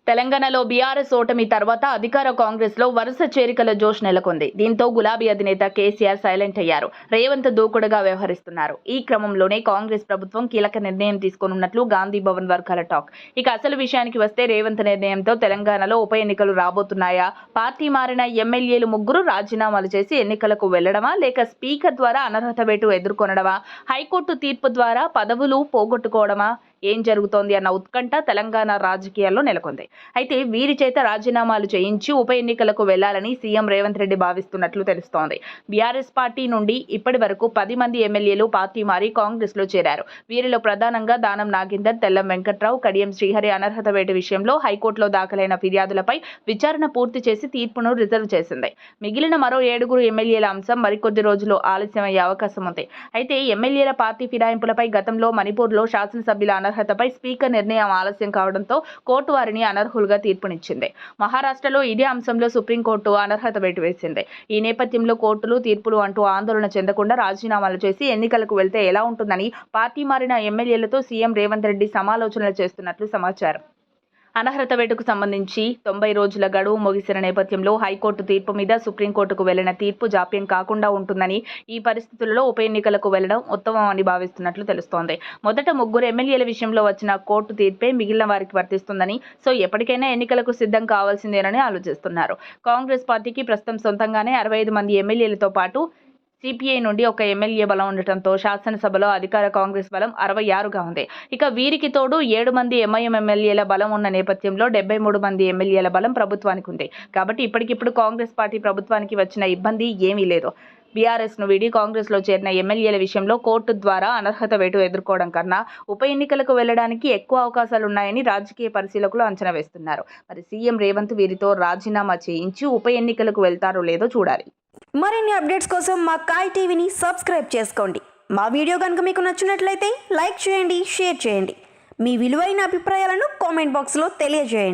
తెలంగాణలో బీఆర్ఎస్ ఓటమి తర్వాత అధికార కాంగ్రెస్ లో వరుస చేరికల జోష్ నెలకొంది. దీంతో గులాబీ అధినేత కేసీఆర్ సైలెంట్ అయ్యారు. రేవంత్ దూకుడుగా వ్యవహరిస్తున్నారు. ఈ క్రమంలోనే కాంగ్రెస్ ప్రభుత్వం కీలక నిర్ణయం తీసుకోనున్నట్లు గాంధీ భవన్ వర్గాల టాక్. ఇక అసలు విషయానికి వస్తే రేవంత్ నిర్ణయంతో తెలంగాణలో ఉప ఎన్నికలు రాబోతున్నాయా? పార్టీ మారిన ఎమ్మెల్యేలు ముగ్గురు రాజీనామాలు చేసి ఎన్నికలకు వెళ్లడమా, లేక స్పీకర్ ద్వారా అనర్హత వేటు ఎదుర్కొనడమా, హైకోర్టు తీర్పు ద్వారా పదవులు పోగొట్టుకోవడమా? ఏం జరుగుతోంది అన్న ఉత్కంఠ తెలంగాణ రాజకీయాల్లో నెలకొంది. అయితే వీరి చేత రాజీనామాలు చేయించి ఉప ఎన్నికలకు వెళ్లాలని సీఎం రేవంత్ రెడ్డి భావిస్తున్నట్లు తెలుస్తోంది. బీఆర్ఎస్ పార్టీ నుండి ఇప్పటి వరకు 10 మంది ఎమ్మెల్యేలు పార్టీ మారి కాంగ్రెస్ లో చేరారు. వీరిలో ప్రధానంగా దానం నాగేందర్, తెల్లం వెంకట్రావు, కడియం శ్రీహరి అనర్హత వేటు విషయంలో హైకోర్టులో దాఖలైన ఫిర్యాదులపై విచారణ పూర్తి చేసి తీర్పును రిజర్వ్ చేసింది. మిగిలిన మరో 7 ఎమ్మెల్యేల అంశం మరికొద్ది రోజుల్లో ఆలస్యమయ్యే అవకాశం ఉంది. అయితే ఎమ్మెల్యేల పార్టీ ఫిరాయింపులపై గతంలో మణిపూర్లో శాసనసభ్యుల అనర్హతపై స్పీకర్ నిర్ణయం ఆలస్యం కావడంతో కోర్టు వారిని అనర్హులుగా తీర్పునిచ్చింది. మహారాష్ట్రలో ఇదే అంశంలో సుప్రీంకోర్టు అనర్హత వేటు వేసింది. ఈ నేపథ్యంలో కోర్టులు, తీర్పులు అంటూ ఆందోళన చెందకుండా రాజీనామాలు చేసి ఎన్నికలకు వెళ్తే ఎలా ఉంటుందని పార్టీ మారిన ఎమ్మెల్యేలతో సీఎం రేవంత్ రెడ్డి సమాలోచనలు చేస్తున్నట్లు సమాచారం. అనర్హత వేటుకు సంబంధించి 90 రోజుల గడువు ముగిసిన నేపథ్యంలో హైకోర్టు తీర్పు మీద సుప్రీంకోర్టుకు వెళ్లిన తీర్పు జాప్యం కాకుండా ఉంటుందని, ఈ పరిస్థితులలో ఉప ఎన్నికలకు వెళ్లడం ఉత్తమం అని భావిస్తున్నట్లు తెలుస్తోంది. మొదట 3 ఎమ్మెల్యేల విషయంలో వచ్చిన కోర్టు తీర్పే మిగిలిన వారికి వర్తిస్తుందని, సో ఎప్పటికైనా ఎన్నికలకు సిద్ధం కావాల్సిందేనని ఆలోచిస్తున్నారు. కాంగ్రెస్ పార్టీకి ప్రస్తుతం సొంతంగానే 65 మంది ఎమ్మెల్యేలతో పాటు సిపిఐ నుండి 1 ఎమ్మెల్యే బలం ఉండటంతో శాసనసభలో అధికార కాంగ్రెస్ బలం 66గా ఉంది. ఇక వీరికి తోడు 7 మంది ఎంఐఎం ఎమ్మెల్యేల బలం ఉన్న నేపథ్యంలో 73 మంది ఎమ్మెల్యేల బలం ప్రభుత్వానికి ఉంది. కాబట్టి ఇప్పటికిప్పుడు కాంగ్రెస్ పార్టీ ప్రభుత్వానికి వచ్చిన ఇబ్బంది ఏమీ లేదు. బీఆర్ఎస్ను వీడి కాంగ్రెస్లో చేరిన ఎమ్మెల్యేల విషయంలో కోర్టు ద్వారా అనర్హత వేటు ఎదుర్కోవడం కన్నా ఉప ఎన్నికలకు వెళ్లడానికి ఎక్కువ అవకాశాలున్నాయని రాజకీయ పరిశీలకులు అంచనా వేస్తున్నారు. మరి సీఎం రేవంత్ వీరితో రాజీనామా చేయించి ఉప ఎన్నికలకు వెళ్తారో లేదో చూడాలి. మరిన్ని అప్డేట్స్ కోసం మా కాయ్ టీవీని సబ్స్క్రైబ్ చేసుకోండి. మా వీడియో కనుక మీకు నచ్చినట్లయితే లైక్ చేయండి, షేర్ చేయండి. మీ విలువైన అభిప్రాయాలను కామెంట్ బాక్స్లో తెలియజేయండి.